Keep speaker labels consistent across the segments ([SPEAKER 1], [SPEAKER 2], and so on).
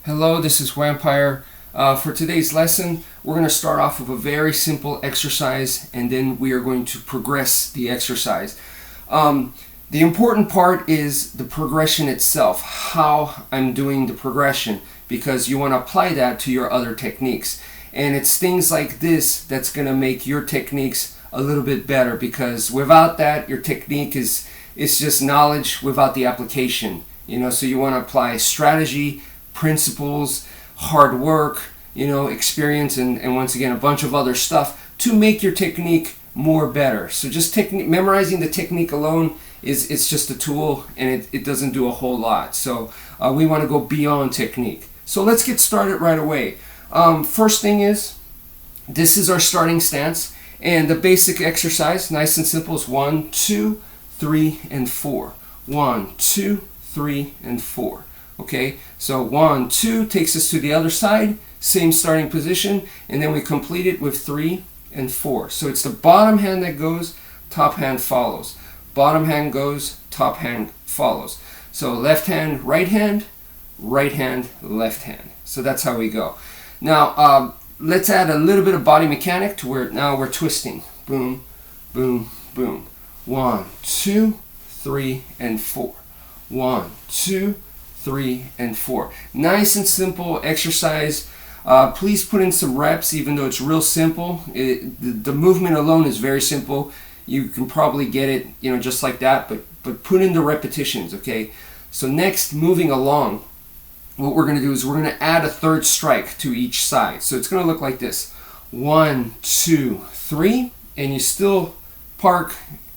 [SPEAKER 1] Hello, this is wmpyr. For today's lesson, we're going to start off with a very simple exercise, and then we are going to progress the exercise. The important part is the progression itself, how I'm doing the progression, because you want to apply that to your other techniques. And it's things like this that's going to make your techniques a little bit better, because without that, your technique is just knowledge without the application. So you want to apply strategy, principles, hard work, experience, and once again a bunch of other stuff to make your technique more better. So just memorizing the technique alone it's just a tool, and it doesn't do a whole lot. So we want to go beyond technique. So let's get started right away. First thing is, this is our starting stance, and the basic exercise, nice and simple, is 1, 2, 3, and 4. 1, 2, 3, and 4. Okay, so 1, 2 takes us to the other side, same starting position, and then we complete it with 3 and 4. So it's the bottom hand that goes, top hand follows. Bottom hand goes, top hand follows. So left hand, right hand, left hand. So that's how we go. Now, let's add a little bit of body mechanic to where now we're twisting. Boom, boom, boom. 1, 2, 3, and 4. 1, 2, 3, and 4. Nice and simple exercise. Please put in some reps, even though it's real simple. The movement alone is very simple. You can probably get it, just like that, but put in the repetitions, okay? So next, moving along, what we're going to do is we're going to add a third strike to each side. So it's going to look like this. 1, 2, 3, and you still park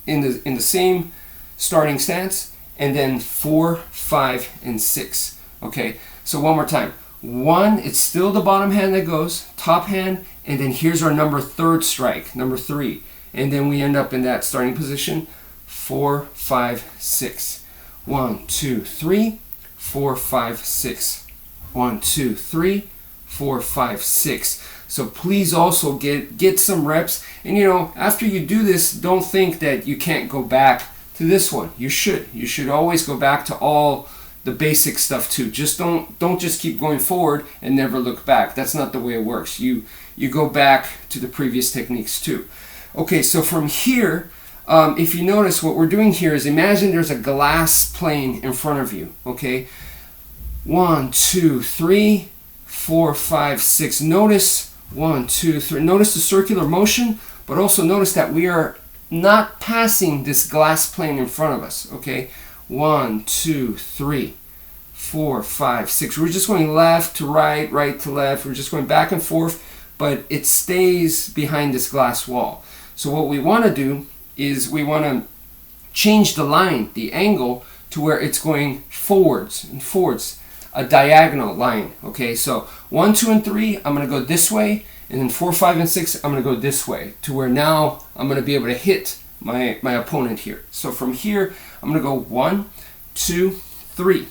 [SPEAKER 1] in the same starting stance, and then 4, 5, and 6. Okay, so one more time. 1, it's still the bottom hand that goes, top hand, and then here's our third strike, number 3. And then we end up in that starting position. 4, 5, 6. 1, 2, 3, 4, 5, 6. 1, 2, 3, 4, 5, 6. So please also get some reps. And after you do this, don't think that you can't go back to this one. You should always go back to all the basic stuff too. Just don't just keep going forward and never look back. That's not the way it works. You go back to the previous techniques too. Okay, so from here, if you notice, what we're doing here is, imagine there's a glass plane in front of you. Okay, 1, 2, 3, 4, 5, 6. Notice 1, 2, 3. Notice the circular motion, but also notice that we are not passing this glass plane in front of us. Okay, 1, 2, 3, 4, 5, 6. We're just going left to right, right to left. We're just going back and forth, but it stays behind this glass wall. So what we want to do is we want to change the line, the angle, to where it's going forwards and forwards, a diagonal line. Okay, so 1, 2, and 3, I'm going to go this way, and then 4, 5, and 6, I'm going to go this way, to where now I'm going to be able to hit my opponent here. So from here, I'm going to go 1, 2, 3.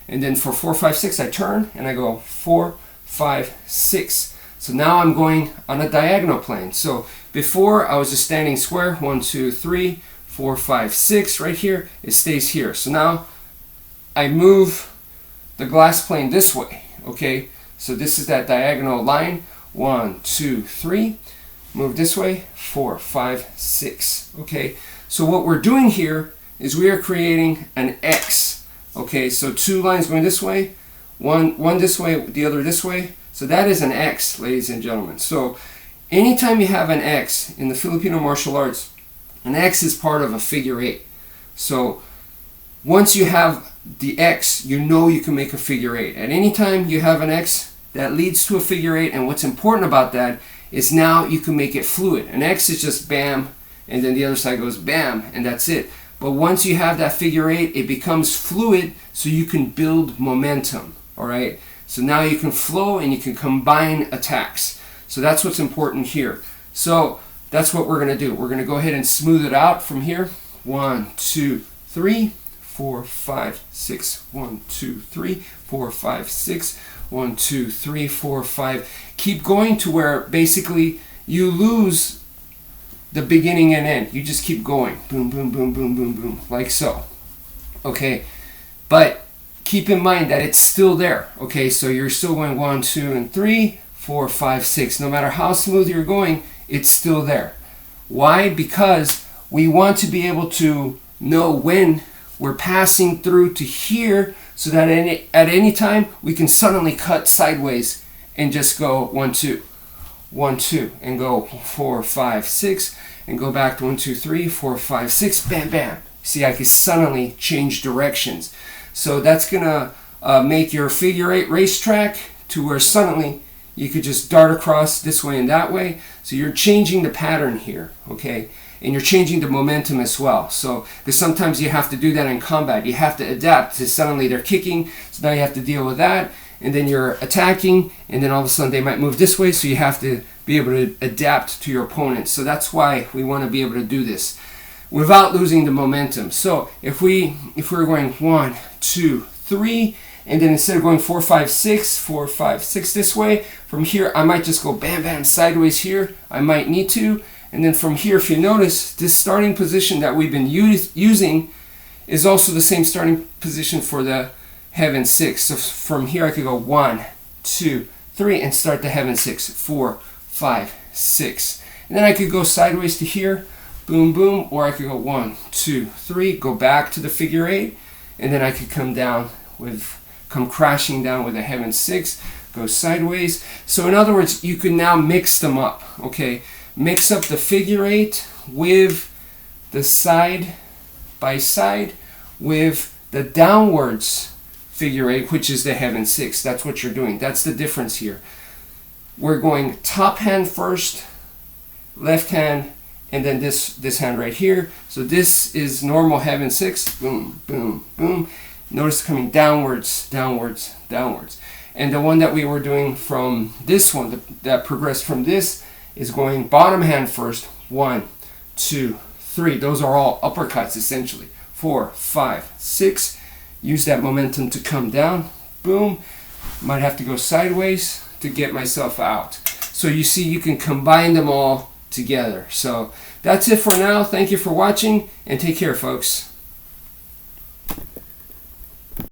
[SPEAKER 1] And then for 4, 5, 6, I turn, and I go 4, 5, 6. So now I'm going on a diagonal plane. So before, I was just standing square, 1, 2, 3, 4, 5, 6, right here. It stays here. So now I move the glass plane this way. Okay, so this is that diagonal line. 1, 2, 3. Move this way. 4, 5, 6. Okay, so what we're doing here is we are creating an X. Okay, so 2 lines going this way, one this way, the other this way. So that is an X, ladies and gentlemen. So anytime you have an X in the Filipino martial arts, an X is part of a figure 8. So once you have the X, you can make a figure 8. At any time you have an X, that leads to a figure 8, and what's important about that is now you can make it fluid. An X is just bam, and then the other side goes bam, and that's it. But once you have that figure 8, it becomes fluid, so you can build momentum. All right, so now you can flow and you can combine attacks. So that's what's important here. So that's what we're going to do. We're going to go ahead and smooth it out from here. 1, 2, 3, 4, 5, 6. 1, 2, 3, 4, 5, 6. 1, 2, 3, 4, 5. Keep going to where basically you lose the beginning and end. You just keep going. Boom, boom, boom, boom, boom, boom, like so. Okay, but keep in mind that it's still there. Okay, so you're still going 1, 2, and 3, 4, 5, 6. No matter how smooth you're going, it's still there. Why? Because we want to be able to know when we're passing through to here, so that at any time we can suddenly cut sideways and just go 1, 2, 1, 2, and go 4, 5, 6, and go back to 1, 2, 3, 4, 5, 6, bam, bam. See, I can suddenly change directions. So that's gonna make your figure 8 racetrack to where suddenly you could just dart across this way and that way. So you're changing the pattern here, okay? And you're changing the momentum as well. So, because sometimes you have to do that in combat. You have to adapt to suddenly they're kicking, so now you have to deal with that. And then you're attacking, and then all of a sudden they might move this way, so you have to be able to adapt to your opponent. So that's why we want to be able to do this without losing the momentum. So if we're going 1, 2, 3, and then instead of going 4, 5, 6, 4, 5, 6 this way, from here I might just go bam, bam, sideways here. I might need to. And then from here, if you notice, this starting position that we've been using is also the same starting position for the heaven 6. So from here I could go 1, 2, 3, and start the heaven 6, 4, 5, 6. And then I could go sideways to here, boom, boom, or I could go 1, 2, 3, go back to the figure 8, and then I could come crashing down with a heaven 6, go sideways. So in other words, you can now mix them up, okay? Mix up the figure 8 with the side by side with the downwards figure 8, which is the heaven 6. That's what you're doing. That's the difference here. We're going top hand first, left hand, and then this hand right here. So this is normal heaven 6. Boom, boom, boom. Notice coming downwards, downwards, downwards. And the one that we were doing from this one, that progressed from this, is going bottom hand first. 1, 2, 3. Those are all uppercuts essentially. 4, 5, 6. Use that momentum to come down. Boom. Might have to go sideways to get myself out. So you see, you can combine them all together. So that's it for now. Thank you for watching, and take care, folks.